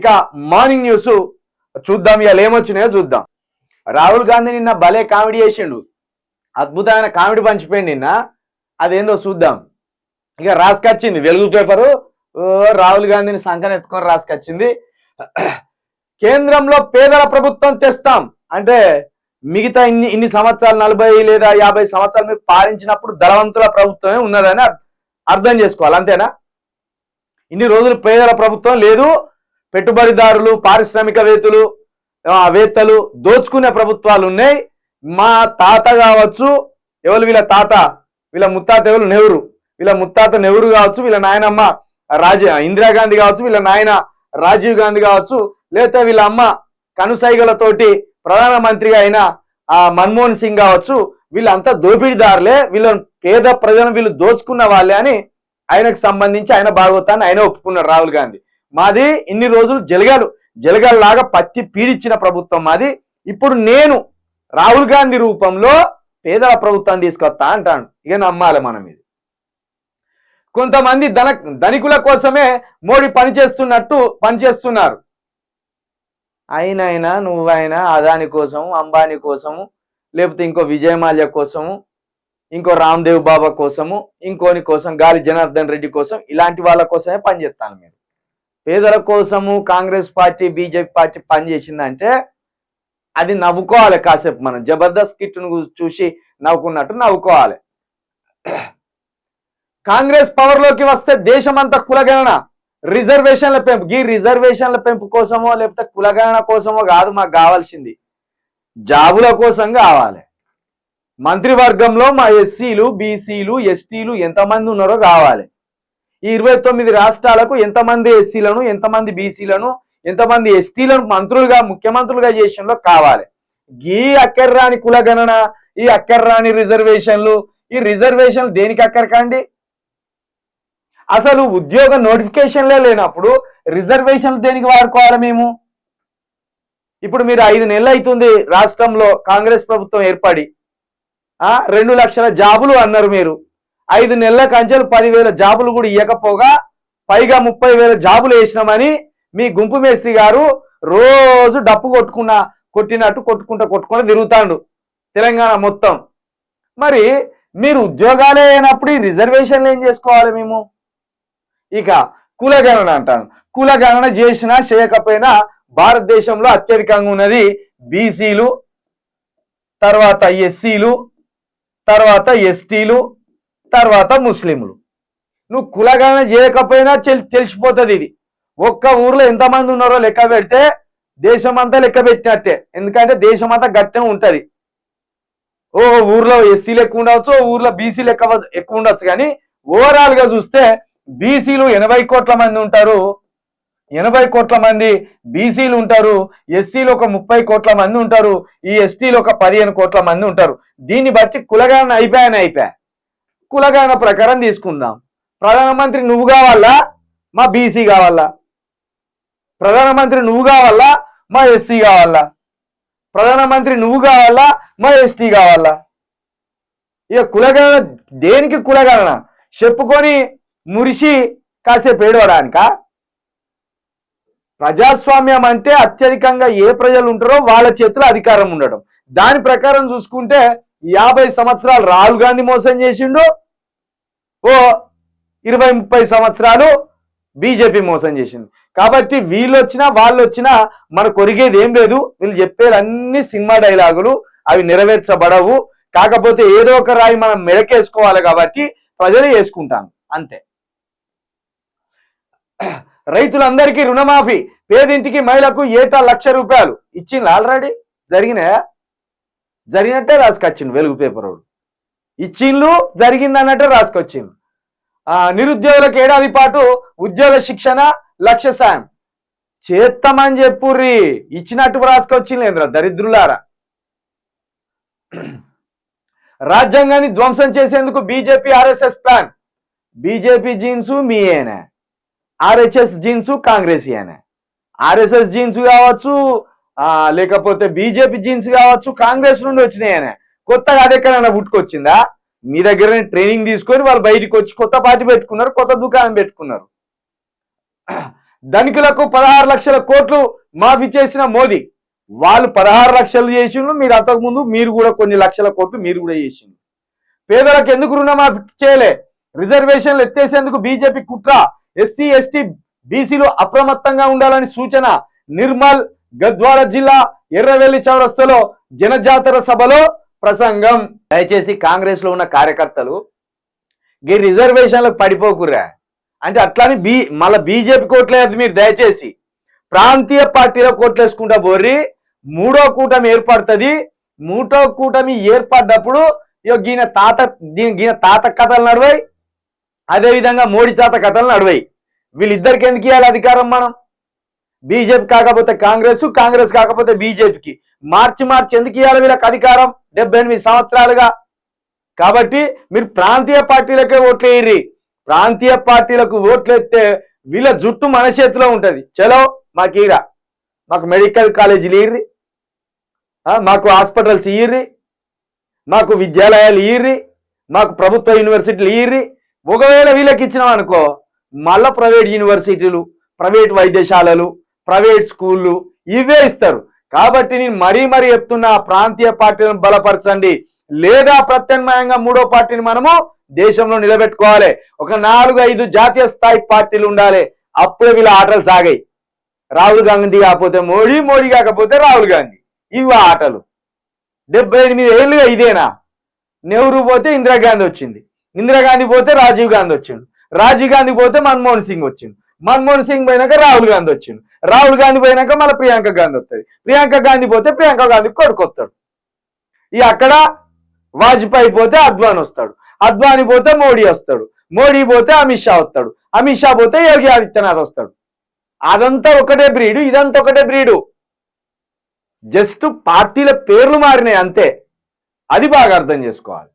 ఇక morning news చూద్దాం, ఇవాళ ఏమొచ్చినాయో చూద్దాం. రాహుల్ గాంధీ నిన్న భలే కామెడీ చేసిండు, అద్భుతమైన కామెడీ పంచిపోయింది నిన్న. అదేందో చూద్దాం. ఇక రాసుకొచ్చింది వెలుగు పేపరు, రాహుల్ గాంధీని సంకన ఎత్తుకొని రాసుకొచ్చింది. కేంద్రంలో పేదల ప్రభుత్వం తెస్తాం అంటే మిగతా ఇన్ని సంవత్సరాలు 40 లేదా 50 సంవత్సరాలు మీరు పాలించినప్పుడు ధనవంతుల ప్రభుత్వమే ఉన్నదని అర్థం చేసుకోవాలి, అంతేనా? ఇన్ని రోజులు పేదల ప్రభుత్వం లేదు, పెట్టుబడిదారులు పారిశ్రామికవేత్తలు దోచుకునే ప్రభుత్వాలు ఉన్నాయి. మా తాత కావచ్చు, ఎవరు వీళ్ళ తాత, వీళ్ళ ముత్తాత ఎవరు నెహ్రూ, వీళ్ళ ముత్తాత నెహ్రూ కావచ్చు, వీళ్ళ నాయనమ్మ ఇందిరాగాంధీ కావచ్చు, వీళ్ళ నాయన రాజీవ్ గాంధీ కావచ్చు, లేకపోతే వీళ్ళ అమ్మ కనుసైగలతోటి ప్రధానమంత్రిగా అయిన మన్మోహన్ సింగ్ కావచ్చు, వీళ్ళంతా దోపిడీదారులే, వీళ్ళ పేద ప్రజలను వీళ్ళు దోచుకున్న వాళ్ళే అని ఆయనకు సంబంధించి ఆయన భాగవతాన్ని ఆయన ఒప్పుకున్నారు రాహుల్ గాంధీ. మాది ఇన్ని రోజులు జలగల్లాగా పత్తి పీడిచ్చిన ప్రభుత్వం మాది, ఇప్పుడు నేను రాహుల్ గాంధీ రూపంలో పేదల ప్రభుత్వాన్ని తీసుకొస్తా అంటాను. ఇక నమ్మాలి మనం ఇది. కొంతమంది ధనికుల కోసమే మోడీ పనిచేస్తున్నారు. అయినైనా నువ్వైనా అదాని కోసము, అంబానీ కోసము, లేకపోతే ఇంకో విజయమాల్య కోసము, ఇంకో రామ్దేవ్ బాబా కోసము, ఇంకోని కోసం గాలి జనార్దన్ రెడ్డి కోసం, ఇలాంటి వాళ్ళ కోసమే పనిచేస్తాను. మీరు పేదల కోసము కాంగ్రెస్ పార్టీ బీజేపీ పార్టీ పనిచేసిందంటే అది నవ్వుకోవాలి. కాసేపు మనం జబర్దస్త్ కిట్ను చూసి నవ్వుకున్నట్టు నవ్వుకోవాలి. కాంగ్రెస్ పవర్లోకి వస్తే దేశమంతా కులగణన, రిజర్వేషన్ల పెంపు. ఈ రిజర్వేషన్ల పెంపు కోసమో లేకపోతే కులగణన కోసమో కాదు మాకు కావాల్సింది, జాబుల కోసం కావాలి. మంత్రివర్గంలో మా ఎస్సీలు, బీసీలు, ఎస్టీలు ఎంతమంది ఉన్నారో కావాలి. ఈ 29 రాష్ట్రాలకు ఎంతమంది ఎస్సీలను, ఎంతమంది బీసీలను, ఎంతమంది ఎస్టీలను మంత్రులుగా, ముఖ్యమంత్రులుగా చేసినలో కావాలి. ఈ అక్కర్రాని కులగణన, ఈ అక్కర్రాని రిజర్వేషన్లు, ఈ రిజర్వేషన్లు దేనికి అక్కరకండి? అసలు ఉద్యోగ నోటిఫికేషన్లే లేనప్పుడు రిజర్వేషన్లు దేనికి వాడుకోవాలి మేము? ఇప్పుడు మీరు 5 నెలలు అవుతుంది రాష్ట్రంలో కాంగ్రెస్ ప్రభుత్వం ఏర్పడి, 2 లక్షల జాబులు అన్నారు మీరు. 5 నెలల కంచెలు 10,000 జాబులు కూడా ఇవ్వకపోగా పైగా 30,000 జాబులు వేసినామని మీ గుంపు మేస్త్రి గారు రోజు డప్పు కొట్టుకుంటూ తిరుగుతాడు తెలంగాణ మొత్తం. మరి మీరు ఉద్యోగాలే అయినప్పుడు ఈ రిజర్వేషన్లు ఏం చేసుకోవాలి మేము? ఇక కులగణన అంటాను. కులగణన చేసినా చేయకపోయినా భారతదేశంలో అత్యధికంగా ఉన్నది బీసీలు, తర్వాత ఎస్సీలు, తర్వాత ఎస్టీలు, తర్వాత ముస్లింలు. నువ్వు కులగణన చేయకపోయినా తెలిసిపోతుంది. ఇది ఒక్క ఊర్లో ఎంతమంది ఉన్నారో లెక్క పెడితే దేశమంతా లెక్క పెట్టినట్టే. ఎందుకంటే దేశమంతా గట్టిగా ఉంటుంది. ఓ ఊర్లో ఎస్సీలు ఎక్కువ ఉండవచ్చు, ఓ ఊర్లో బీసీలు ఎక్కువ ఉండొచ్చు. కానీ ఓవరాల్ గా చూస్తే బీసీలు 80 కోట్ల మంది ఉంటారు, 80 కోట్ల మంది బీసీలు ఉంటారు, ఎస్సీలు ఒక 30 కోట్ల మంది ఉంటారు, ఈ ఎస్టీలు ఒక 15 కోట్ల మంది ఉంటారు. దీన్ని బట్టి కులగణన అయిపోయా. కులగణన ప్రకారం తీసుకుందాం. ప్రధానమంత్రి నువ్వు కావాలా, మా బీసీ కావాలా? ప్రధానమంత్రి నువ్వు కావాలా, మా ఎస్సీ కావాలా? ప్రధానమంత్రి నువ్వు కావాలా, మా ఎస్టీ కావాలా? ఇక కులగణన దేనికి? కులగణన చెప్పుకొని మురిసి కాసేపు ఏడవడానిక? ప్రజాస్వామ్యం అంటే అత్యధికంగా ఏ ప్రజలు ఉంటారో వాళ్ళ చేతిలో అధికారం ఉండడం. దాని ప్రకారం చూసుకుంటే 50 సంవత్సరాలు రాహుల్ గాంధీ మోసం చేసిండు, ఓ 20-30 సంవత్సరాలు బీజేపీ మోసం చేసింది. కాబట్టి వీళ్ళు వచ్చినా వాళ్ళు వచ్చినా మనకు ఒరిగేది ఏం లేదు. వీళ్ళు చెప్పేది అన్ని సినిమా డైలాగులు, అవి నెరవేర్చబడవు. కాకపోతే ఏదో ఒక రాయి మనం మెడకేసుకోవాలి కాబట్టి ప్రజలు వేసుకుంటాం అంతే. రైతులందరికీ రుణమాఫీ, పేదింటికి మహిళకు ఏటా 1,00,000 రూపాయలు ఇచ్చింది. ఆల్రెడీ జరిగినట్టే రాసుకొచ్చిండు వెలుగు పేపర్ వాడు. ఇచ్చిండ్లు జరిగిందన్నట్టే రాసుకొచ్చిండు. నిరుద్యోగులకు ఏడాది పాటు ఉద్యోగ శిక్షణ, 1,00,000 సాయం చేస్తామని చెప్పుర్రి, ఇచ్చినట్టు రాసుకొచ్చిండ్రు దరిద్రులారా. రాజ్యాంగాన్ని ధ్వంసం చేసేందుకు BJP RSS plan. BJP genes మీయేనా, ఆర్ఎస్ఎస్ జీన్స్ కాంగ్రెస్ ఏనా? ఆర్ఎస్ఎస్ జీన్స్ కావచ్చు, లేకపోతే బీజేపీ జీన్స్ కావచ్చు, కాంగ్రెస్ నుండి వచ్చినాయనే. కొత్తగా అదెక్కడైనా పుట్టుకొచ్చిందా? మీ దగ్గర ట్రైనింగ్ తీసుకొని వాళ్ళు బయటకు వచ్చి కొత్త పార్టీ పెట్టుకున్నారు, కొత్త దుకాణం పెట్టుకున్నారు. ధనికులకు 16 లక్షల కోట్లు మాఫీ చేసిన మోదీ. వాళ్ళు 16 లక్షలు చేసిండ్రు, మీరు అంతకుముందు మీరు కూడా కొన్ని లక్షల కోట్లు మీరు కూడా చేసిండ్రు. పేదలకు ఎందుకు రుణమాఫీ చేయలే? రిజర్వేషన్లు ఎత్తేసేందుకు బీజేపీ కుట్ర. ఎస్సీ ఎస్టీ బీసీలు అప్రమత్తంగా ఉండాలని సూచన. నిర్మల్ గద్వాల జిల్లా ఎర్రవెల్లి చౌరస్తలో జనజాతర సభలో ప్రసంగం. దయచేసి కాంగ్రెస్ లో ఉన్న కార్యకర్తలు ఈ రిజర్వేషన్లకు పడిపోకుర్రా. అంటే అట్లాని మళ్ళీ బీజేపీ కోట్లేదు మీరు. దయచేసి ప్రాంతీయ పార్టీలో కోట్లేసుకుంటా పోర్రి. మూడో కూటమి ఏర్పడుతుంది. మూడో కూటమి ఏర్పడ్డప్పుడు ఈయన తాత కథలు నడవాయి, అదేవిధంగా మోడీ తాత కథలు నడవాయి. వీళ్ళిద్దరికి ఎందుకు ఇవ్వాలి అధికారం? మనం బీజేపీ కాకపోతే కాంగ్రెస్, కాంగ్రెస్ కాకపోతే బీజేపీకి మార్చి ఎందుకు ఇవ్వాలి వీళ్ళకి అధికారం 78 సంవత్సరాలుగా? కాబట్టి మీరు ప్రాంతీయ పార్టీలకే ఓట్లేయ్యి. ప్రాంతీయ పార్టీలకు ఓట్లేస్తే వీళ్ళ జుట్టు మన చేతిలో ఉంటది. చలో మాకు ఈరా, మాకు మెడికల్ కాలేజీలు ఇయ్యి, మాకు హాస్పిటల్స్ ఇయ్యి, మాకు విద్యాలయాలు ఇయ్యి, మాకు ప్రభుత్వ యూనివర్సిటీలు ఇయ్యి. ఒకవేళ వీళ్ళకి ఇచ్చినాం అనుకో మళ్ళా ప్రైవేట్ యూనివర్సిటీలు, ప్రైవేట్ వైద్యశాలలు, ప్రైవేట్ స్కూళ్ళు ఇవే ఇస్తారు. కాబట్టి నేను మరీ చెప్తున్నా, ప్రాంతీయ పార్టీలను బలపరచండి, లేదా ప్రత్యామ్నాయంగా మూడో పార్టీని మనము దేశంలో నిలబెట్టుకోవాలి. ఒక 4-5 జాతీయ స్థాయి పార్టీలు ఉండాలి. అప్పుడే వీళ్ళ ఆటలు సాగాయి. రాహుల్ గాంధీ కాకపోతే మోడీ, మోడీ కాకపోతే రాహుల్ గాంధీ. ఇవి ఆటలు 78 ఏళ్ళుగా ఇదేనా? నెహ్రూ పోతే ఇందిరాగాంధీ వచ్చింది, ఇందిరాగాంధీ పోతే రాజీవ్ గాంధీ వచ్చిండు, రాజీవ్ గాంధీ పోతే మన్మోహన్ సింగ్ వచ్చిండు, మన్మోహన్ సింగ్ పోయినాక రాహుల్ గాంధీ వచ్చిండు, రాహుల్ గాంధీ పోయినాక మళ్ళీ ప్రియాంక గాంధీ వస్తుంది, ప్రియాంక గాంధీ పోతే ప్రియాంక గాంధీ కొడుకు వస్తాడు. అక్కడ వాజ్పేయి పోతే అద్వానీ వస్తాడు, అద్వానీ పోతే మోడీ వస్తాడు, మోడీ పోతే అమిత్ షా వస్తాడు, అమిత్ షా పోతే యోగి ఆదిత్యనాథ్ వస్తాడు. అదంతా ఒకటే బ్రీడు, ఇదంతా ఒకటే బ్రీడు. జస్ట్ పార్టీల పేర్లు మారినాయి అంతే. అది బాగా అర్థం చేసుకోవాలి.